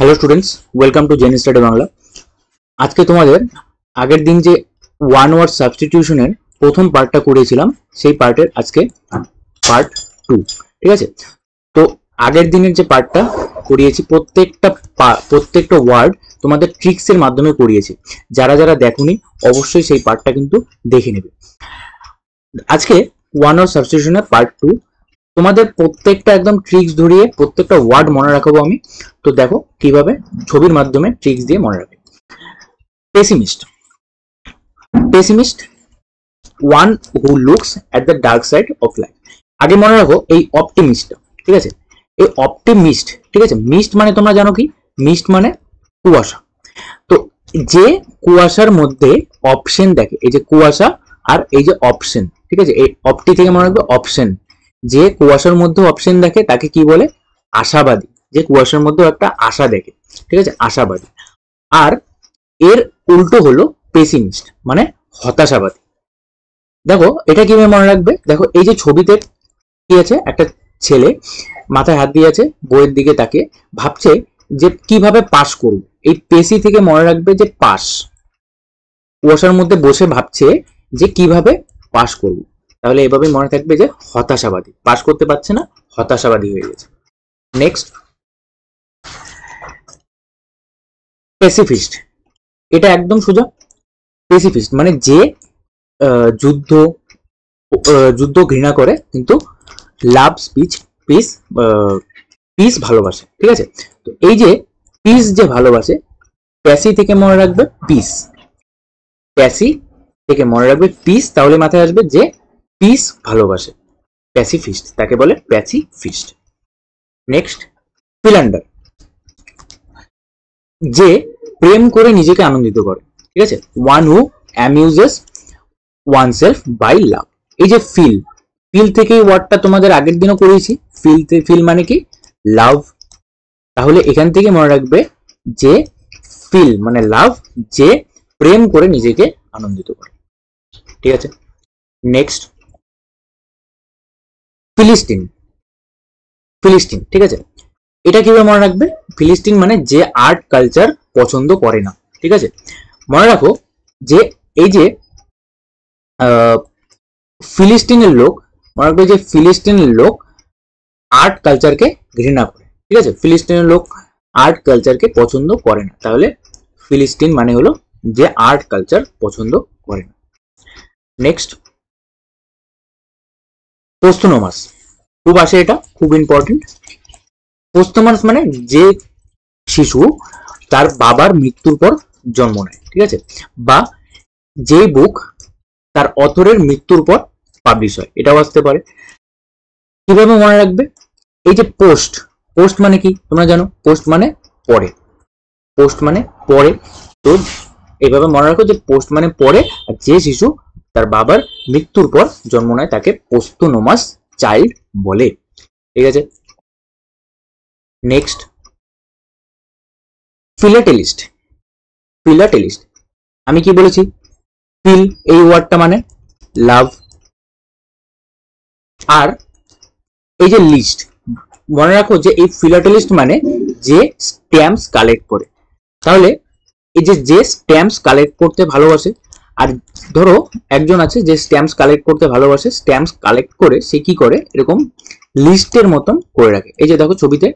Hello students, welcome to Zen study Bangla. আজকে তোমাদের আগের দিন যে ওয়ান ওয়ার্ড সাবস্টিটিউশনের প্রথম পার্টটা করিয়েছিলাম সেই পার্টের আজকে পার্ট 2। ঠিক আছে, তো আগের দিনের যে পার্টটা করিয়েছি প্রত্যেকটা ওয়ার্ড তোমাদের ট্রিক্সের মাধ্যমে করিয়েছি। যারা যারা দেখোনি অবশ্যই সেই পার্টটা কিন্তু দেখে নেবে। আজকে ওয়ান ওয়ার্ড সাবস্টিটিউশনের পার্ট 2 তোমাদের প্রত্যেকটা একদম ট্রিক্স ধরিয়ে প্রত্যেকটা ওয়ার্ড মনে রাখাবো আমি। তো দেখো কিভাবে ছবির মাধ্যমে ট্রিক্স দিয়ে মনে রাখবে। Pessimist, pessimist one who looks at the dark side of life. আগে মনে রাখো এই অপটিমিস্টটা, ঠিক আছে, এই অপটিমিস্ট, ঠিক আছে। মিস্ট মানে তোমরা জানো কি, মিস্ট মানে কুয়াশা। তো যে কুয়াশার মধ্যে অপশন দেখে, এই যে কুয়াশা আর এই যে অপশন, ঠিক আছে, এই অপটি থেকে মনে রাখবে অপশন। যে কুয়াশার মধ্যে অপশন দেখে তাকে কি বলে, আশাবাদী। যে কুয়াশার মধ্যে একটা আশা দেখে, ঠিক আছে, আশাবাদী। আর এর উল্টো হলো পেসিমিস্ট, মানে হতাশাবাদী। দেখো এটা কিভাবে মনে রাখবে, দেখো এই যে ছবিতে কি আছে, একটা ছেলে মাথায় হাত দিয়ে আছে, বইয়ের দিকে তাকিয়ে ভাবছে যে কিভাবে পাস করব। এই পেসি থেকে মনে রাখবে যে পাস, কুয়াশার মধ্যে বসে ভাবছে যে কিভাবে পাস করব। তাহলে এভাবে মনে থাকবে যে হতাশাবাদী, পাস করতে পারছে না, হতাশাবাদী হয়ে গেছে। নেক্সট, পেসিফিস্ট। এটা একদম সোজা। পেসিফিস্ট মানে যে যুদ্ধ যুদ্ধ ঘৃণা করে কিন্তু লাভ পিস পিস ভালোবাসে, ঠিক আছে। তো এই যে পিস যে ভালোবাসে, প্যাসি থেকে মনে রাখবে পিস, প্যাসি থেকে মনে রাখবে পিস, তাহলে মাথায় আসবে যে পিস ভালোবাসে। প্যাসিফিস্ট তাকে বলে প্যাসিফিস্ট। নেক্সট, ফিলান্ডার, যে প্রেম করে নিজেকে আনন্দিত করে, ঠিক আছে। One who amuses oneself by love. এই যে ফিল, ফিল থেকে ওয়ার্ডটা তোমাদের আগের দিনও করেছি। ফিল মানে কি, লাভ। তাহলে এখান থেকে মনে রাখবে যে ফিল মানে লাভ, যে প্রেম করে নিজেকে আনন্দিত করে, ঠিক আছে। নেক্সট, ফিলিস্তিন, ফিলিস্তিন, ঠিক আছে। এটা কিভাবে মনে রাখবে, ফিলিস্তিন মানে যে আর্ট কালচার পছন্দ করে না, ঠিক আছে। মনে রাখো যে এই যে ফিলিস্তিনের লোক, মনে রাখবে যে ফিলিস্তিনের লোক আর্ট কালচারকে ঘৃণা করে, ঠিক আছে। ফিলিস্তিনের লোক আর্ট কালচারকে পছন্দ করে না, তাহলে ফিলিস্তিন মানে হলো যে আর্ট কালচার পছন্দ করে না। নেক্সট, পোস্তনোমাস, খুব আসে, এটা খুব ইম্পর্টেন্ট। পোস্তনোমাস মানে যে শিশু তার বাবার মৃত্যুর পর জন্ম নেয়, ঠিক আছে, বা যে বুক তার অথরের মৃত্যুর পর পাবলিশ হয়, এটাও আসতে পারে। কিভাবে মনে রাখবে, এই যে পোস্ট, পোস্ট মানে কি তোমরা জানো, পোস্ট মানে পরে, পোস্ট মানে পরে। তো এইভাবে মনে রাখো যে পোস্ট মানে পরে, আর যে শিশু তার বাবার মৃত্যুর পর জন্ম নেয় তাকে পোস্তনোমাস চাইল্ড বলে, ঠিক আছে। নেক্সট, ফিলাটেলিস্ট, ফিলাটেলিস্ট আমি কি বলেছি, ফিল এই ওয়ার্ডটা মানে লাভ। আর এই যে লিস্ট, মনে রাখো যে এই ফিলাটেলিস্ট মানে যে স্ট্যাম্পস কালেক্ট করে। তাহলে এই যে স্ট্যাম্পস কালেক্ট করতে ভালোবাসে, আর ধরো একজন আছে যে স্ট্যাম্পস কালেক্ট করতে ভালোবাসে, স্ট্যাম্পস কালেক্ট করে সে কি করে, এরকম লিস্টের মতন করে রাখে। এই যে দেখো ছবিতে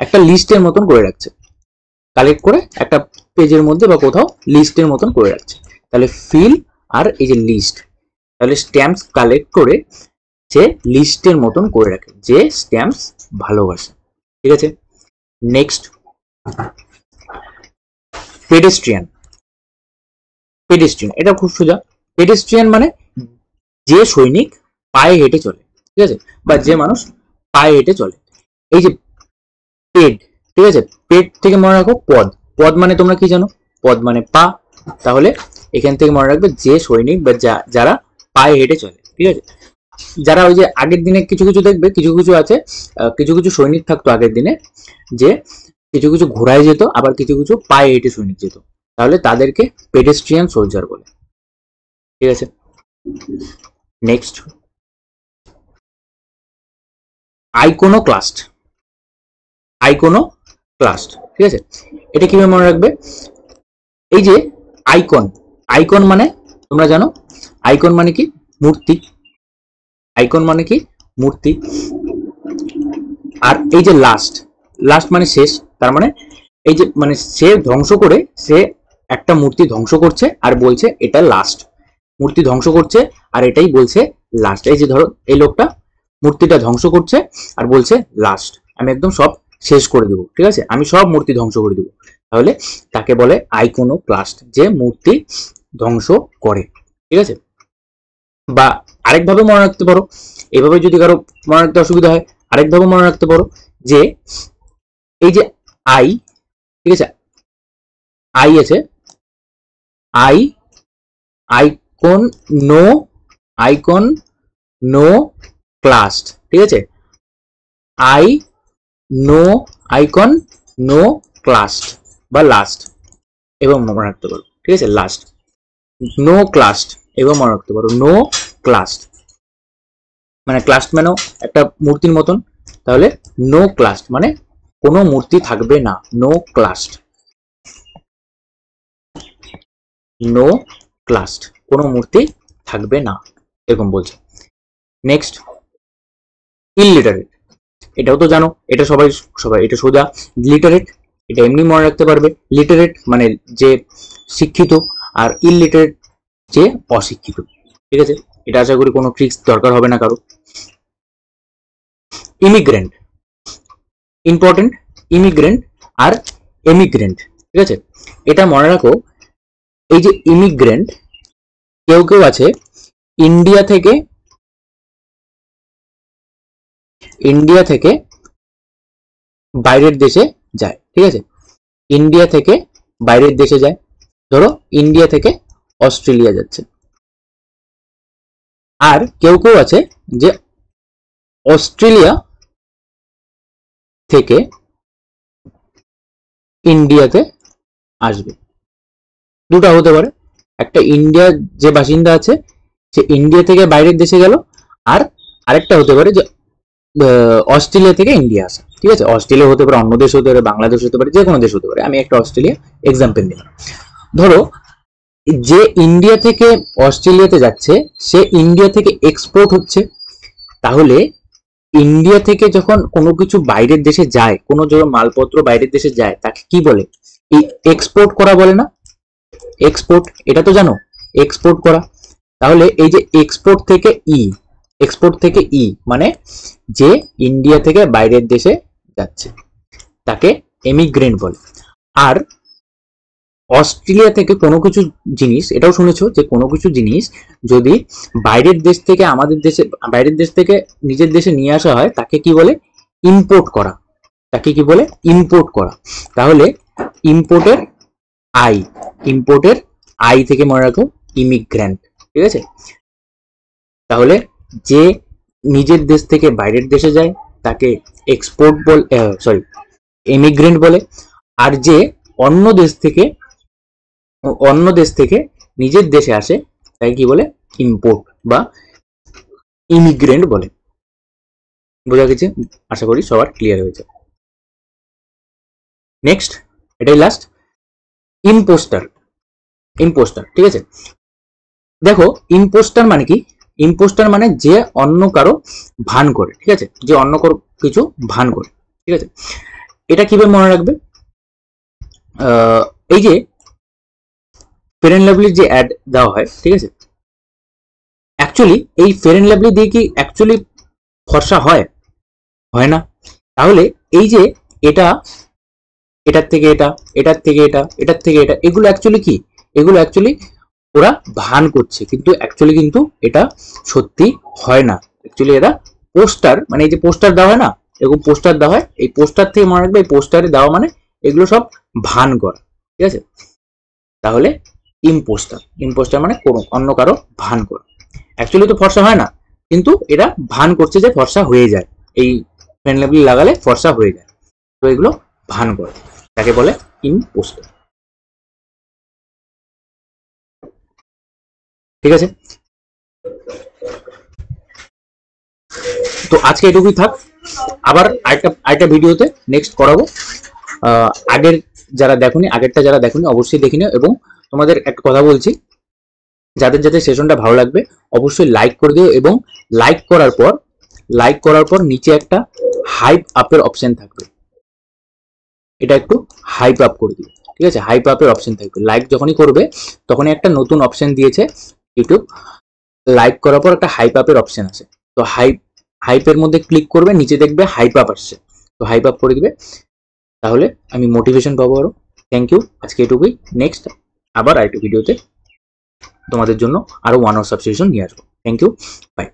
একটা লিস্টের মতন করে রাখছে, কালেক্ট করে একটা পেজের মধ্যে বা কোথাও লিস্টের মতন করে রাখছে। তাহলে ফিল আর এই যে লিস্ট, তাহলে স্ট্যাম্পস কালেক্ট করে যে লিস্টের মতন করে রাখে, যে স্ট্যাম্পস ভালোবাসে, ঠিক আছে। নেক্সট, পেডেস্ট্রিয়ান, পেডেস্ট্রিয়ান এটা খুব সোজা। পেডেস্ট্রিয়ান মানে যে সৈনিক পায়ে হেঁটে চলে, ঠিক আছে, বা যে মানুষ পায়ে হেঁটে চলে। এই যে পেড, ঠিক আছে, পেড থেকে মনে রাখো পদ, পদ মানে তোমরা কি জানো, পদ মানে পা। তাহলে এখান থেকে মনে রাখবে যে সৈনিক বা যারা পায়ে হেঁটে চলে, ঠিক আছে। যারা ওই যে আগের দিনে কিছু কিছু দেখবে, কিছু কিছু আছে, কিছু কিছু সৈনিক থাকতো আগের দিনে, যে কিছু কিছু ঘোড়ায় যেত, আবার কিছু কিছু পায়ে হেঁটে সৈনিক যেত, তাহলে তাদেরকে পেডেস্ট্রিয়ান সোলজার বলে, ঠিক আছে। নেক্সট, আইকোনোক্লাস্ট, আইকোনোক্লাস্ট ঠিক আছে, এটা কিভাবে মনে রাখবে? এই যে আইকন, আইকন মানে তোমরা জানো আইকন মানে কি? মূর্তি। আইকন মানে কি? মূর্তি। আর এই যে লাস্ট, লাস্ট মানে শেষ, তার মানে এই যে মানে সে ধ্বংস করে, সে একটা মূর্তি ধ্বংস করছে আর বলছে এটা লাস্ট, মূর্তি ধ্বংস করছে আর এটাই বলছে লাস্ট। এই যে ধরো এই লোকটা মূর্তিটা ধ্বংস করছে আর বলছে লাস্ট, আমি একদম সব শেষ করে দেবো, ঠিক আছে, আমি সব মূর্তি ধ্বংস করে দেবো, তাহলে তাকে বলে আইকোনোক্লাস্ট, যে মূর্তি ধ্বংস করে, ঠিক আছে। বা আরেকভাবে মনে রাখতে পারো, এভাবে যদি কারো মনে রাখতে অসুবিধা হয় আরেকভাবে মনে রাখতে পারো যে এই যে আই, ঠিক আছে, আই আছে, I icon no, iconoclast, ঠিক আছে, I know iconoclast বা লাস্ট এবং মনে রাখতে পারো, ঠিক আছে, লাস্ট নো ক্লাস্ট এবং মনে রাখতে পারো নো ক্লাস্ট, মানে ক্লাস্ট মানেও একটা মূর্তির মতন, তাহলে নো ক্লাস্ট মানে কোনো মূর্তি থাকবে না, নো ক্লাস্ট, নো ক্লাস্ট কোনো মূর্তি থাকবে না, এরকম বলছে। নেক্সট ইললিটারেট, এটাও তো জানো, এটা সবাই সবাই এটা সোজা। লিটারেট এটা এমনি মনে রাখতে পারবে, লিটারেট মানে যে শিক্ষিত আর ইললিটারেট যে অশিক্ষিত, ঠিক আছে, এটা আশা করি কোনো ট্রিক্স দরকার হবে না কারো। ইমিগ্রেন্ট, ইম্পর্টেন্ট, ইমিগ্রেন্ট আর এমিগ্রেন্ট, ঠিক আছে, এটা মনে রাখো। এই যে ইমিগ্রেন্ট, কেউ কেউ আছে ইন্ডিয়া থেকে, ইন্ডিয়া থেকে বাইরের দেশে যায়, ঠিক আছে, ইন্ডিয়া থেকে বাইরের দেশে যায়, ধরো ইন্ডিয়া থেকে অস্ট্রেলিয়া যাচ্ছে। আর কেউ কেউ আছে যে অস্ট্রেলিয়া থেকে ইন্ডিয়াতে আসবে, দুটো হতে পারে, একটা ইন্ডিয়ার যে বাসিন্দা আছে সে ইন্ডিয়া থেকে বাইরের দেশে গেল, আর আরেকটা হতে পারে যে অস্ট্রেলিয়া থেকে ইন্ডিয়া আসা, ঠিক আছে, অস্ট্রেলিয়া হতে পারে, অন্য দেশ হতে পারে, বাংলাদেশ হতে পারে, যে কোনো দেশ হতে পারে, আমি একটা অস্ট্রেলিয়া এক্সাম্পল দিলাম। ধরো যে ইন্ডিয়া থেকে অস্ট্রেলিয়াতে যাচ্ছে সে ইন্ডিয়া থেকে এক্সপোর্ট হচ্ছে, তাহলে ইন্ডিয়া থেকে যখন কোনো কিছু বাইরের দেশে যায়, কোনো যখন মালপত্র বাইরের দেশে যায় তাকে কি বলে? এক্সপোর্ট করা বলে না? এক্সপোর্ট, এটা তো জানো, এক্সপোর্ট করা। তাহলে এই যে এক্সপোর্ট থেকে ই, এক্সপোর্ট থেকে ই মানে যে ইন্ডিয়া থেকে বাইরের দেশে যাচ্ছে তাকে এমিগ্রেন্ট বলে। আর অস্ট্রেলিয়া থেকে কোনো কিছু জিনিস, এটাও শুনেছো যে কোনো কিছু জিনিস যদি বাইরের দেশ থেকে আমাদের দেশে, বাইরের দেশ থেকে নিজের দেশে নিয়ে আসা হয় তাকে কি বলে? ইম্পোর্ট করা, তাকে কি বলে? ইম্পোর্ট করা। তাহলে ইম্পোর্টের আই, ইম্পোর্টের আই থেকে মনে রাখো ইমিগ্রেন্ট, ঠিক আছে। তাহলে যে নিজের দেশ থেকে বাইরের দেশে যায় তাকে এক্সপোর্ট বল, সরি এমিগ্রেন্ট বলে। আর যে অন্য দেশ থেকে, অন্য দেশ থেকে নিজের দেশে আসে তাকে কি বলে? ইম্পোর্ট বা ইমিগ্রেন্ট বলে। বোঝা গেছে? আশা করি সবার ক্লিয়ার হয়েছে। নেক্সট, এটাই লাস্ট, ইম্পোস্টার। ইম্পোস্টার, ঠিক আছে, দেখো ইম্পোস্টার মানে কি? ইম্পোস্টার মানে যে অন্য কারো ভান করে, ঠিক আছে, যে অন্য কারো কিছু ভান করে, ঠিক আছে। এটা কিভাবে মনে রাখবে? এই যে ফেয়ার অ্যান্ড লাভলির যে অ্যাড দেওয়া হয়, ঠিক আছে, অ্যাকচুয়ালি এই ফেয়ার অ্যান্ড লাভলি দিয়ে কি অ্যাকচুয়ালি ফর্সা হয়? হয় না। তাহলে এই যে এটা, এটার থেকে এটা, এটার থেকে এটা, এটার থেকে এটা, এগুলো অ্যাকচুয়ালি কি? এগুলো অ্যাকচুয়ালি ওরা ভান করছে, কিন্তু অ্যাকচুয়ালি কিন্তু এটা সত্যি হয় না। অ্যাকচুয়ালি এরা পোস্টার, মানে এই যে পোস্টার দেওয়া হয় না, এরকম পোস্টার দেওয়া হয়, এই পোস্টার থেকে মনে রাখবে এই পোস্টারে দেওয়া মানে এগুলো সব ভান করা, ঠিক আছে। তাহলে ইম্পোস্টার, ইম্পোস্টার মানে কোনো অন্য কারো ভান করা। অ্যাকচুয়ালি তো ফর্সা হয় না, কিন্তু এরা ভান করছে যে ফর্সা হয়ে যায়, এই ফেয়ার লাভলি লাগালে ফর্সা হয়ে যায়, তো এগুলো ভান করে, তাকে বলে ইম্পোস্টার, ঠিক আছে। তো আজকে এটুকুই থাক, আবার আরেকটা ভিডিওতে নেক্সট করাবো। আগের আগেরটা যারা দেখোনি অবশ্যই দেখে নিও। এবং তোমাদের একটা কথা বলছি, যাদের যাদের সেশনটা ভালো লাগবে অবশ্যই লাইক করে দিও, এবং লাইক করার পর নিচে একটা হাইপ আপের অপশন থাকবে, এটা একটু হাইপ আপ করে দিও, ঠিক আছে? হাইপ আপের অপশন থাকবে, লাইক যখনই করবে তখনই একটা নতুন অপশন দিয়েছে ইউটিউব, লাইক করার পর একটা হাইপ আপের অপশন আছে, তো হাইপের মধ্যে ক্লিক করবে, নিচে দেখবে হাইপ আপ আসছে, তো হাইপ আপ করে দিবে, তাহলে আমি মোটিভেশন পাবো আরো। থ্যাংক ইউ, আজকে এটুকুই। নেক্সট আবার আরেকটা ভিডিওতে তোমাদের জন্য আরো 1 hour সাবস্টিটিউশন নিয়ে আসবো। Thank you, by.